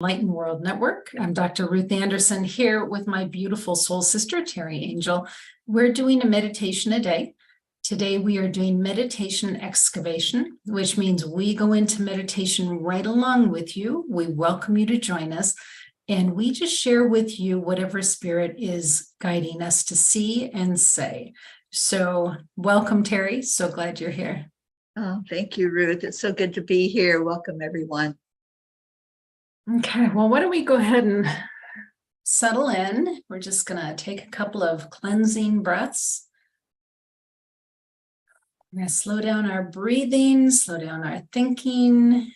Enlightened World Network. I'm Dr. Ruth Anderson here with my beautiful soul sister, Teri Angel. We're doing a meditation a day. Today we are doing meditation excavation, which means we go into meditation right along with you. We welcome you to join us, and we just share with you whatever spirit is guiding us to see and say. So welcome, Teri. So glad you're here. Oh, thank you, Ruth. It's so good to be here. Welcome, everyone. Okay, well, why don't we go ahead and settle in. We're just going to take a couple of cleansing breaths. We're going to slow down our breathing, slow down our thinking.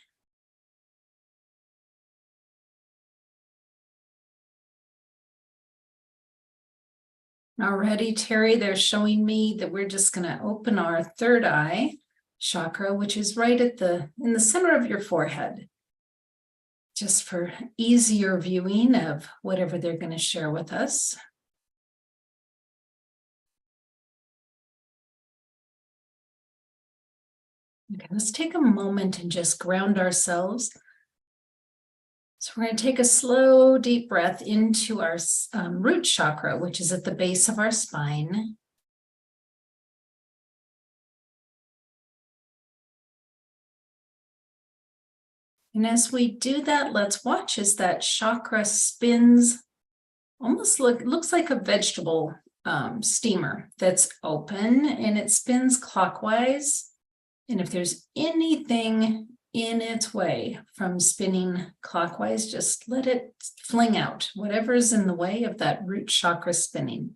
Already, Teri, they're showing me that we're just going to open our third eye chakra, which is right at in the center of your forehead, just for easier viewing of whatever they're going to share with us. Okay, let's take a moment and just ground ourselves. So we're going to take a slow, deep breath into our root chakra, which is at the base of our spine. And as we do that, let's watch as that chakra spins, almost looks like a vegetable steamer that's open, and it spins clockwise. And if there's anything in its way from spinning clockwise, just let it fling out, whatever's in the way of that root chakra spinning.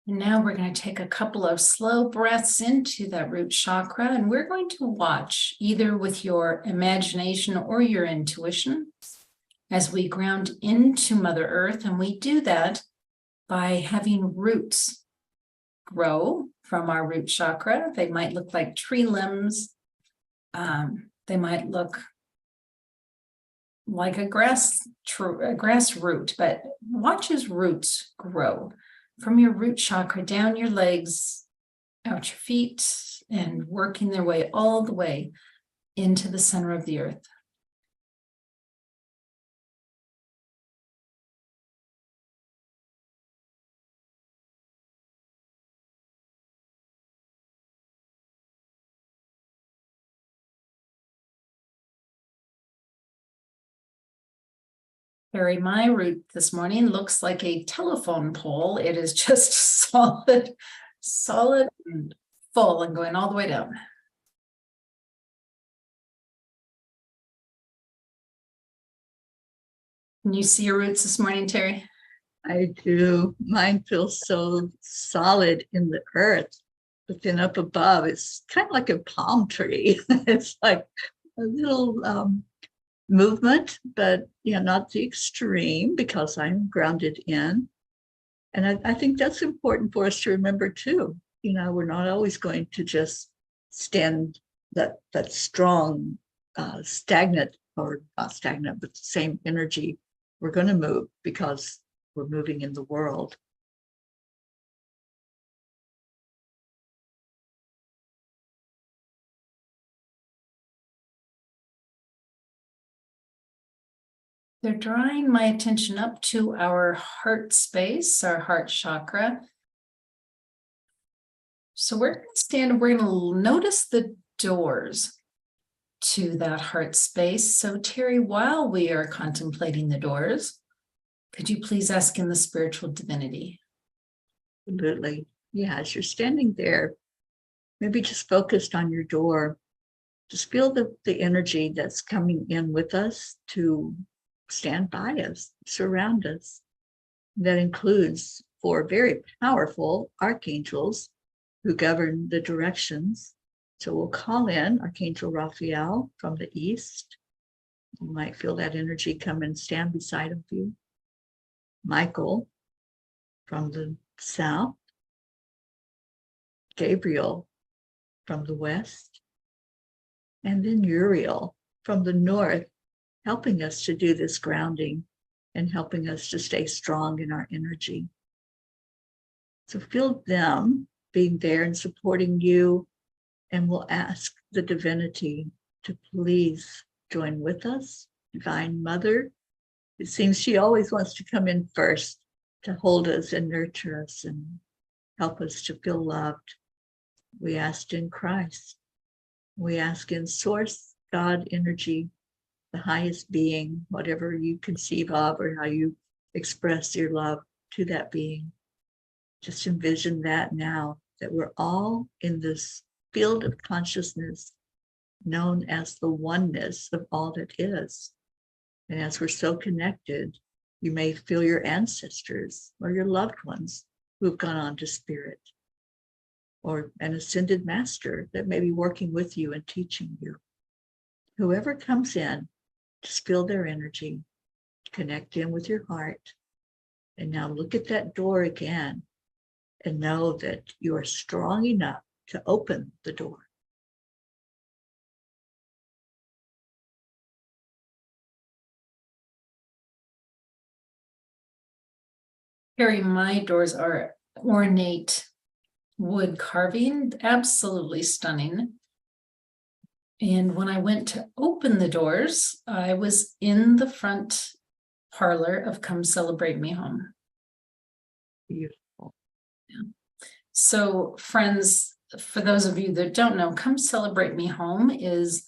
And now we're going to take a couple of slow breaths into that root chakra, and we're going to watch either with your imagination or your intuition as we ground into Mother Earth. And we do that by having roots grow from our root chakra. They might look like tree limbs. They might look like a grass root, but watch as roots grow from your root chakra down your legs, out your feet, and working their way all the way into the center of the earth. Teri, my root this morning looks like a telephone pole. It is just solid and full and going all the way down. Can you see your roots this morning, Teri? I do. Mine feels so solid in the earth, but then up above, it's kind of like a palm tree. It's like a little movement, but not the extreme, because I'm grounded in. And I think that's important for us to remember too. We're not always going to just stand that strong, stagnant, or not stagnant, but the same energy. We're going to move because we're moving in the world. They're drawing my attention up to our heart space, our heart chakra. So we're going to stand, we're going to notice the doors to that heart space. So Teri, while we are contemplating the doors, could you please ask in the spiritual divinity? Absolutely. Yeah, as you're standing there, maybe just focused on your door, just feel the energy that's coming in with us to stand by us, surround us. That includes 4 very powerful archangels who govern the directions. So we'll call in Archangel Raphael from the east. You might feel that energy come and stand beside of you. Michael from the south. Gabriel from the west. And then Uriel from the north, helping us to do this grounding and helping us to stay strong in our energy. So feel them being there and supporting you, and we'll ask the divinity to please join with us. Divine Mother, it seems she always wants to come in first to hold us and nurture us and help us to feel loved. We ask in Christ. We ask in Source, God, energy, the highest being, whatever you conceive of or how you express your love to that being. Just envision that now, that we're all in this field of consciousness known as the oneness of all that is. And as we're so connected, you may feel your ancestors or your loved ones who've gone on to spirit, or an ascended master that may be working with you and teaching you. Whoever comes in, just feel their energy, connect in with your heart, and now look at that door again and know that you are strong enough to open the door. Teri, my doors are ornate wood carving, absolutely stunning. And when I went to open the doors, I was in the front parlor of Come Celebrate Me Home. Beautiful. Yeah. So, friends, for those of you that don't know, Come Celebrate Me Home is,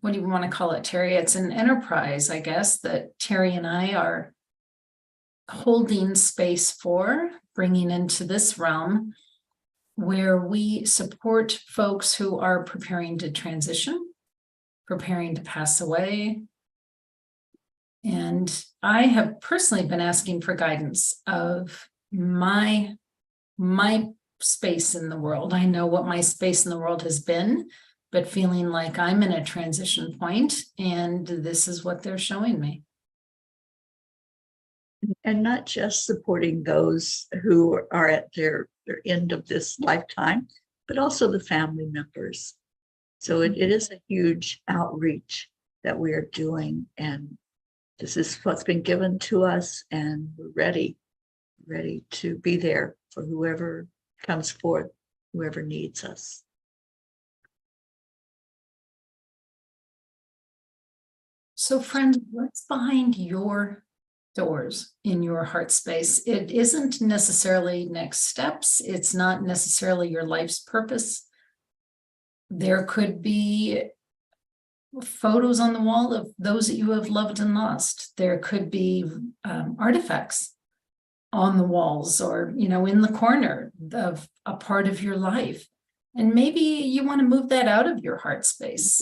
what do you want to call it, Teri? It's an enterprise, I guess, that Teri and I are holding space for, bringing into this realm, where we support folks who are preparing to transition, preparing to pass away. And I have personally been asking for guidance of my space in the world. I know what my space in the world has been, but feeling like I'm in a transition point, and this is what they're showing me. And not just supporting those who are at their end of this lifetime, but also the family members. So it is a huge outreach that we are doing, and this is what's been given to us, and we're ready to be there for whoever comes forth, whoever needs us. So, friend, what's behind your doors in your heart space? It isn't necessarily next steps. It's not necessarily your life's purpose. There could be photos on the wall of those that you have loved and lost. There could be artifacts on the walls, or, in the corner of a part of your life. And maybe you want to move that out of your heart space.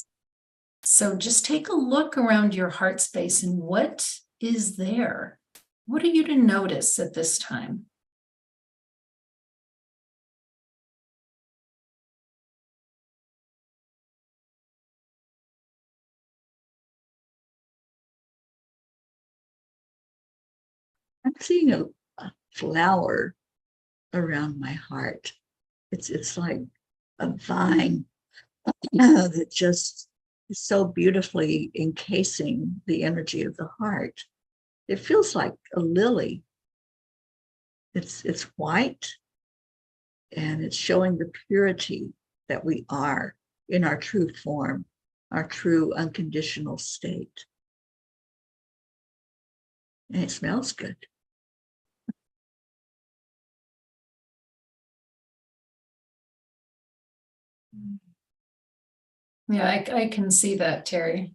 So just take a look around your heart space and what is there? What are you to notice at this time? I'm seeing a flower around my heart. It's like a vine that just is so beautifully encasing the energy of the heart. It feels like a lily. It's white, and it's showing the purity that we are in our true form, our true unconditional state. And it smells good. Yeah, I can see that, Teri.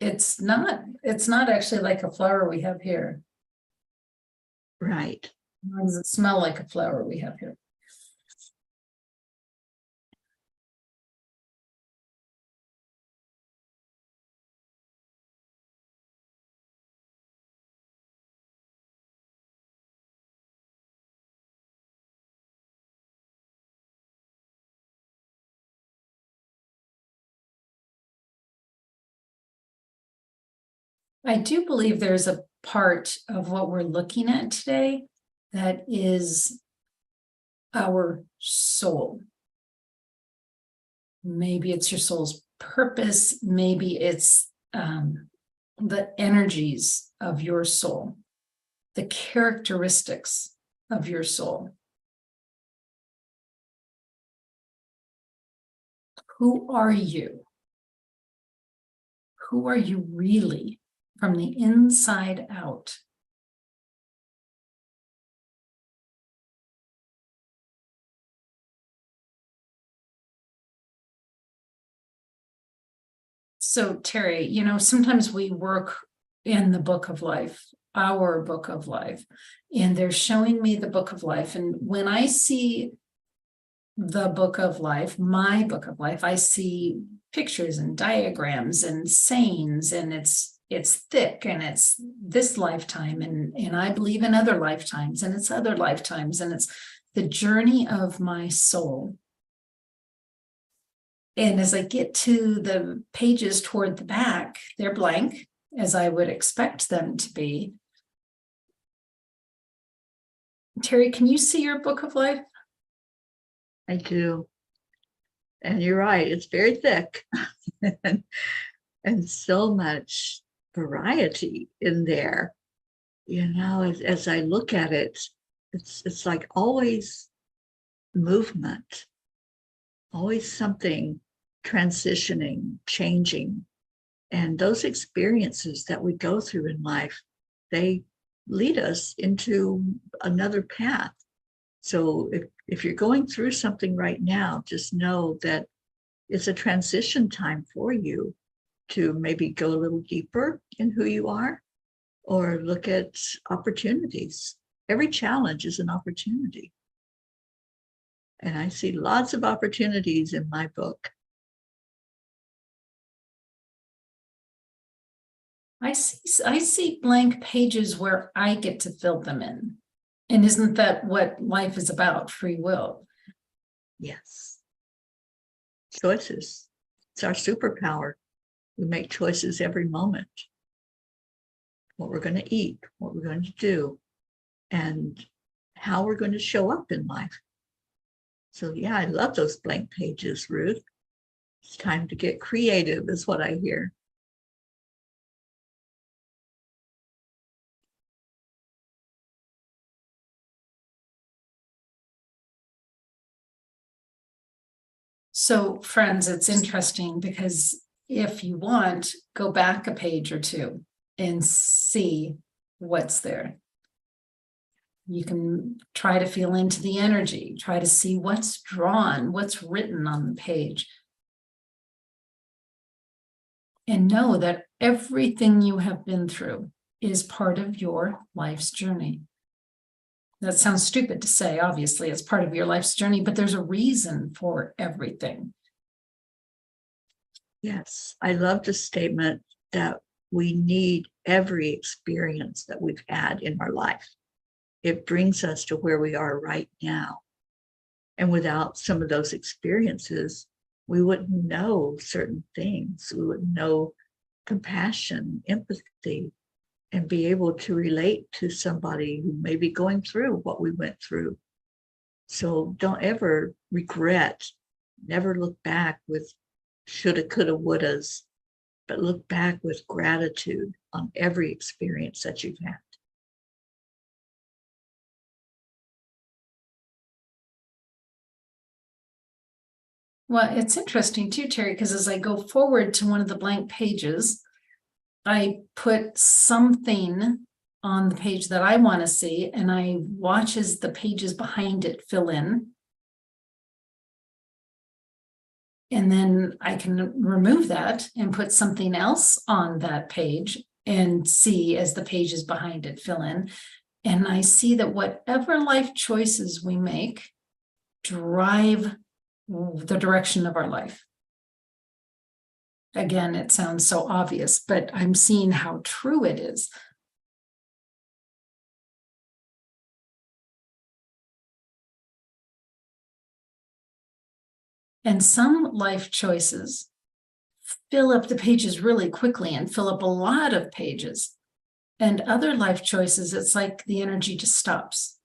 It's not actually like a flower we have here. Right. Nor does it smell like a flower we have here. I do believe there's a part of what we're looking at today that is our soul. Maybe it's your soul's purpose. Maybe it's the energies of your soul, the characteristics of your soul. Who are you? Who are you really from the inside out? So, Teri, sometimes we work in the book of life, our book of life, and they're showing me the book of life. And when I see the book of life, my book of life, I see pictures and diagrams and sayings, and it's thick, and it's this lifetime, and I believe in other lifetimes, and it's other lifetimes, and it's the journey of my soul. And as I get to the pages toward the back, they're blank, as I would expect them to be. Teri, can you see your book of life? I do. And you're right, it's very thick and so much variety in there. As I look at it, it's like always movement, always something transitioning, changing. And those experiences that we go through in life, they lead us into another path. So if you're going through something right now, just know that it's a transition time for you to maybe go a little deeper in who you are or look at opportunities. Every challenge is an opportunity. And I see lots of opportunities in my book. I see blank pages where I get to fill them in. And isn't that what life is about? Free will. Yes. Choices. It's our superpower. We make choices every moment. What we're going to eat, what we're going to do, and how we're going to show up in life. So yeah, I love those blank pages, Ruth. It's time to get creative, is what I hear. So, friends, it's interesting because if you want, go back a page or two and see what's there. You can try to feel into the energy, try to see what's drawn, what's written on the page. And know that everything you have been through is part of your life's journey. That sounds stupid to say, obviously, it's part of your life's journey, but there's a reason for everything. Yes, I love the statement that we need every experience that we've had in our life. It brings us to where we are right now. And without some of those experiences, we wouldn't know certain things. We wouldn't know compassion, empathy, and be able to relate to somebody who may be going through what we went through. So don't ever regret, never look back with shoulda, coulda, wouldas, but look back with gratitude on every experience that you've had. Well, it's interesting too, Teri, because as I go forward to one of the blank pages, I put something on the page that I want to see, and I watch as the pages behind it fill in. And then I can remove that and put something else on that page and see as the pages behind it fill in. And I see that whatever life choices we make drive the direction of our life. Again, it sounds so obvious, but I'm seeing how true it is. And some life choices fill up the pages really quickly and fill up a lot of pages. And other life choices, it's like the energy just stops.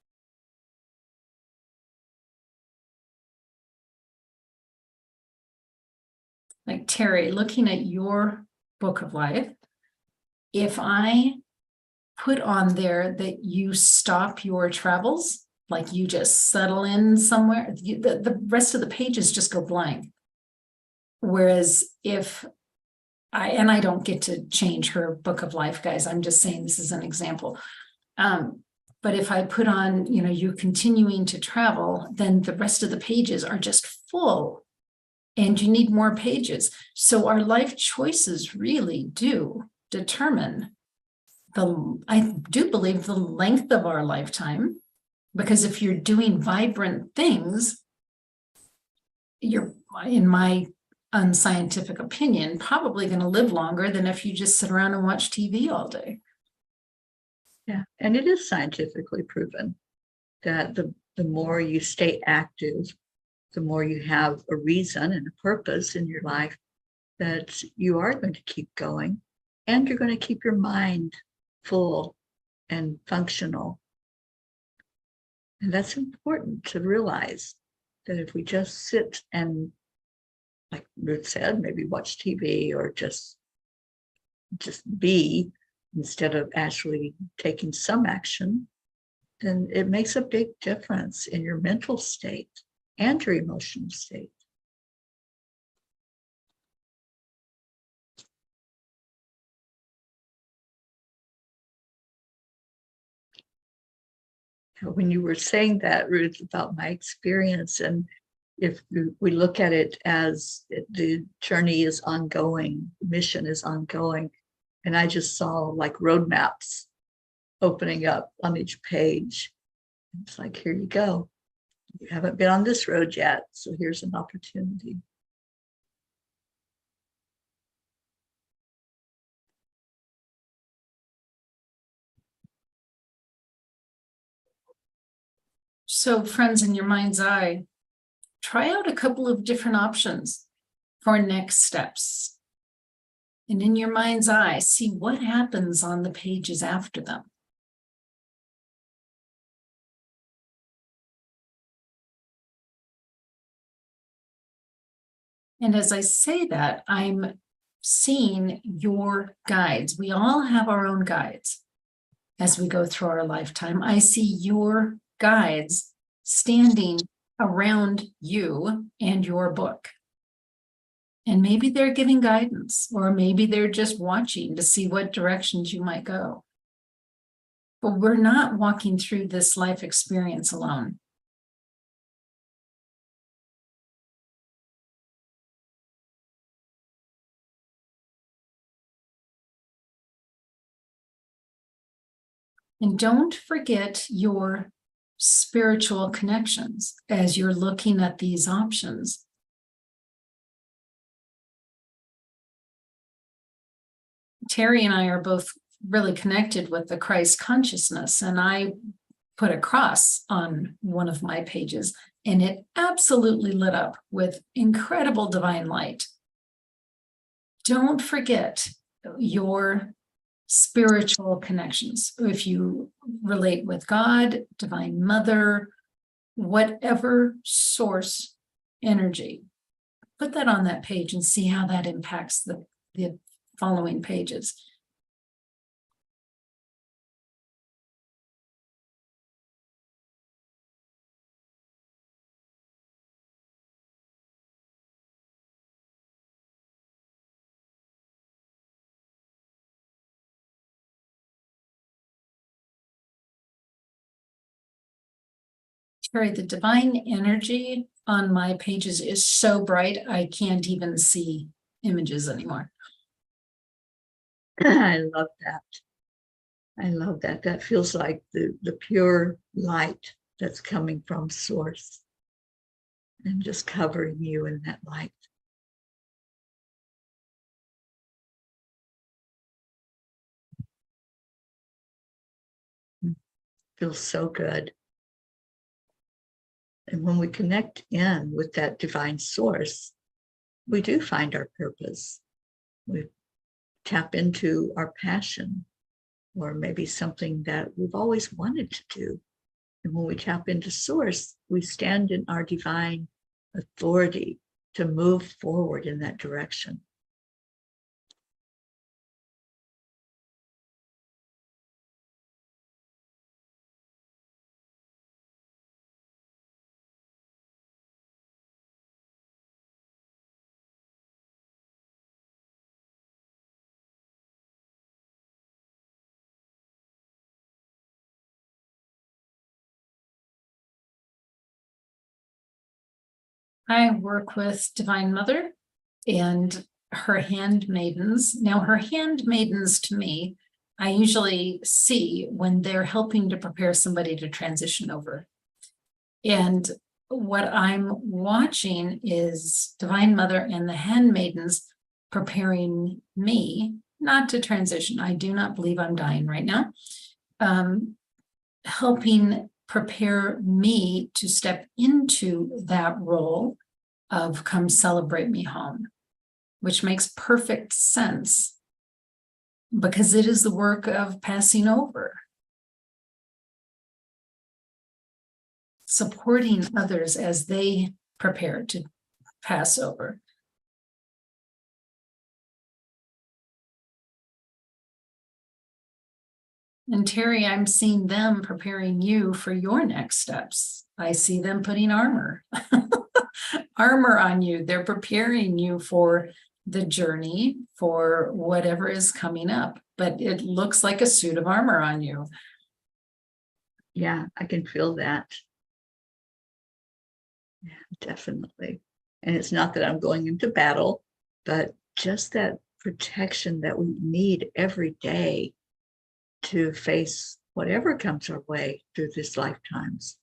Like Teri, looking at your book of life, if I put on there that you stop your travels, like you just settle in somewhere, the rest of the pages just go blank. Whereas if I don't get to change her book of life, guys, I'm just saying this is an example. But if I put on, you're continuing to travel, then the rest of the pages are just full and you need more pages. So our life choices really do determine I do believe the length of our lifetime, because if you're doing vibrant things, you're, in my unscientific opinion, probably going to live longer than if you just sit around and watch TV all day. Yeah, and it is scientifically proven that the more you stay active, the more you have a reason and a purpose in your life, that you are going to keep going and you're going to keep your mind full and functional. And that's important to realize, that if we just sit and, like Ruth said, maybe watch TV or just be, instead of actually taking some action, then it makes a big difference in your mental state and your emotional state. When you were saying that, Ruth, about my experience, and if we look at it as the journey is ongoing, mission is ongoing, and I just saw like roadmaps opening up on each page. It's like, here you go. You haven't been on this road yet, so here's an opportunity. So, friends, in your mind's eye, try out a couple of different options for next steps. And in your mind's eye, see what happens on the pages after them. And as I say that, I'm seeing your guides. We all have our own guides as we go through our lifetime. I see your guides standing around you and your book. And maybe they're giving guidance, or maybe they're just watching to see what directions you might go. But we're not walking through this life experience alone. And don't forget your spiritual connections as you're looking at these options. Teri and I are both really connected with the Christ consciousness, and I put a cross on one of my pages, and it absolutely lit up with incredible divine light. Don't forget your spiritual connections. If you relate with God, Divine Mother, whatever source energy, put that on that page and see how that impacts the following pages. Teri, the divine energy on my pages is so bright, I can't even see images anymore. I love that. I love that. That feels like the pure light that's coming from source and just covering you in that light. Feels so good. And when we connect in with that divine source, we do find our purpose. We tap into our passion, or maybe something that we've always wanted to do. And when we tap into source, we stand in our divine authority to move forward in that direction. I work with Divine Mother and her handmaidens. Now, her handmaidens to me, I usually see when they're helping to prepare somebody to transition over. And what I'm watching is Divine Mother and the handmaidens preparing me not to transition. I do not believe I'm dying right now. Helping prepare me to step into that role of come celebrate me home, which makes perfect sense because it is the work of passing over, supporting others as they prepare to pass over. And Teri, I'm seeing them preparing you for your next steps. I see them putting armor on you. They're preparing you for the journey, for whatever is coming up, but it looks like a suit of armor on you. Yeah, I can feel that. Yeah, definitely. And it's not that I'm going into battle, but just that protection that we need every day to face whatever comes our way through these lifetimes.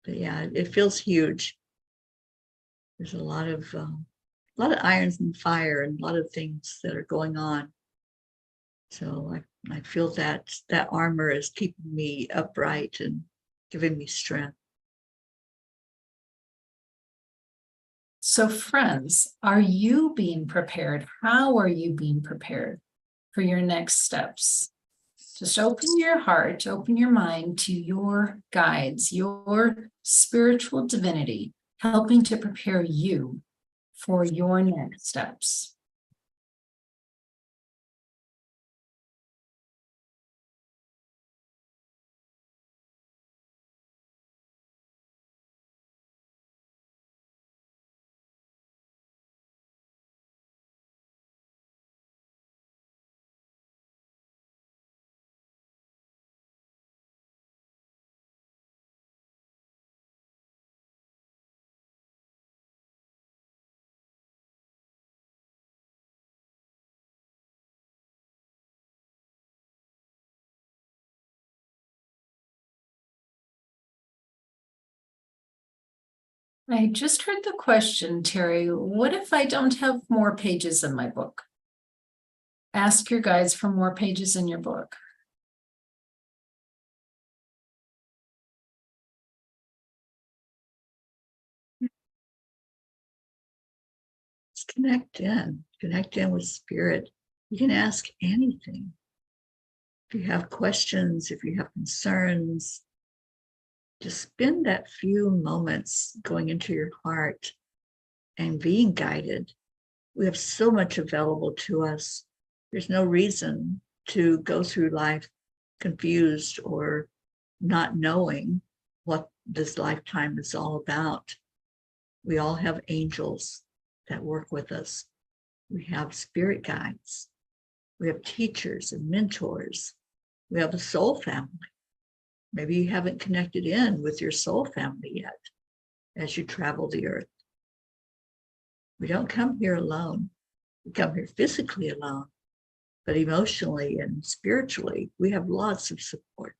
But yeah, it feels huge. There's a lot of irons in the fire and a lot of things that are going on. So I feel that armor is keeping me upright and giving me strength. So friends, are you being prepared? How are you being prepared for your next steps? Just open your heart, open your mind to your guides, your spiritual divinity, helping to prepare you for your next steps. I just heard the question, Teri, what if I don't have more pages in my book? Ask your guides for more pages in your book. Just connect in with spirit. You can ask anything. If you have questions, if you have concerns, just spend that few moments going into your heart and being guided. We have so much available to us. There's no reason to go through life confused or not knowing what this lifetime is all about. We all have angels that work with us. We have spirit guides. We have teachers and mentors. We have a soul family. Maybe you haven't connected in with your soul family yet as you travel the earth. We don't come here alone. We come here physically alone, but emotionally and spiritually, we have lots of support.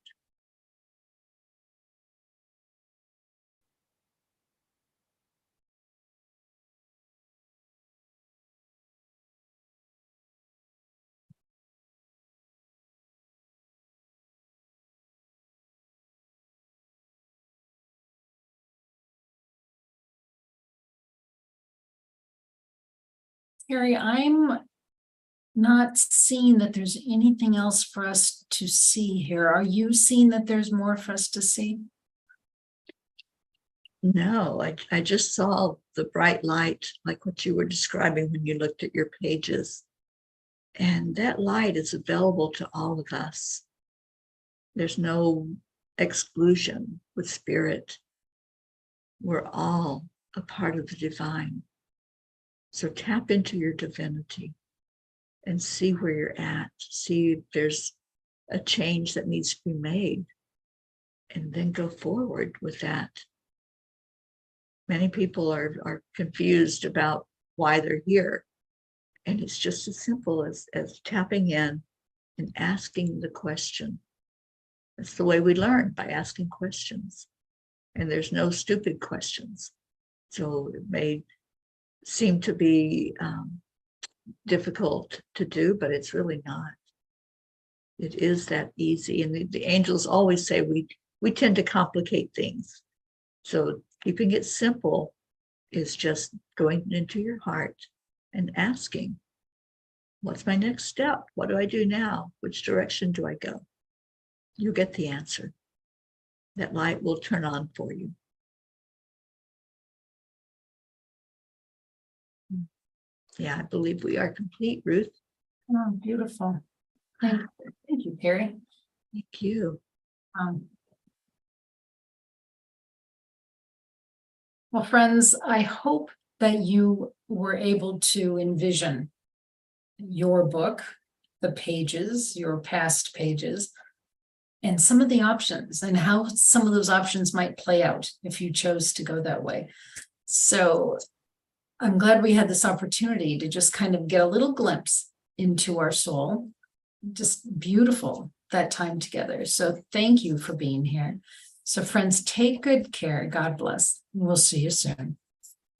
Teri, I'm not seeing that there's anything else for us to see here. Are you seeing that there's more for us to see? No, I just saw the bright light, like what you were describing when you looked at your pages. And that light is available to all of us. There's no exclusion with spirit. We're all a part of the divine. So tap into your divinity and see where you're at. See if there's a change that needs to be made, and then go forward with that. Many people are confused about why they're here. And it's just as simple as tapping in and asking the question. That's the way we learn, by asking questions. And there's no stupid questions. So it may seem to be difficult to do, but it's really not. It is that easy. And the angels always say we tend to complicate things. So keeping it simple is just going into your heart and asking, what's my next step? What do I do now? Which direction do I go? You get the answer. That light will turn on for you. Yeah, I believe we are complete, Ruth. Oh, beautiful. Thank you, Teri. Thank you. Well, friends, I hope that you were able to envision your book, the pages, your past pages, and some of the options and how some of those options might play out if you chose to go that way. So I'm glad we had this opportunity to just kind of get a little glimpse into our soul. Just beautiful, that time together. So thank you for being here. So friends, take good care. God bless. We'll see you soon.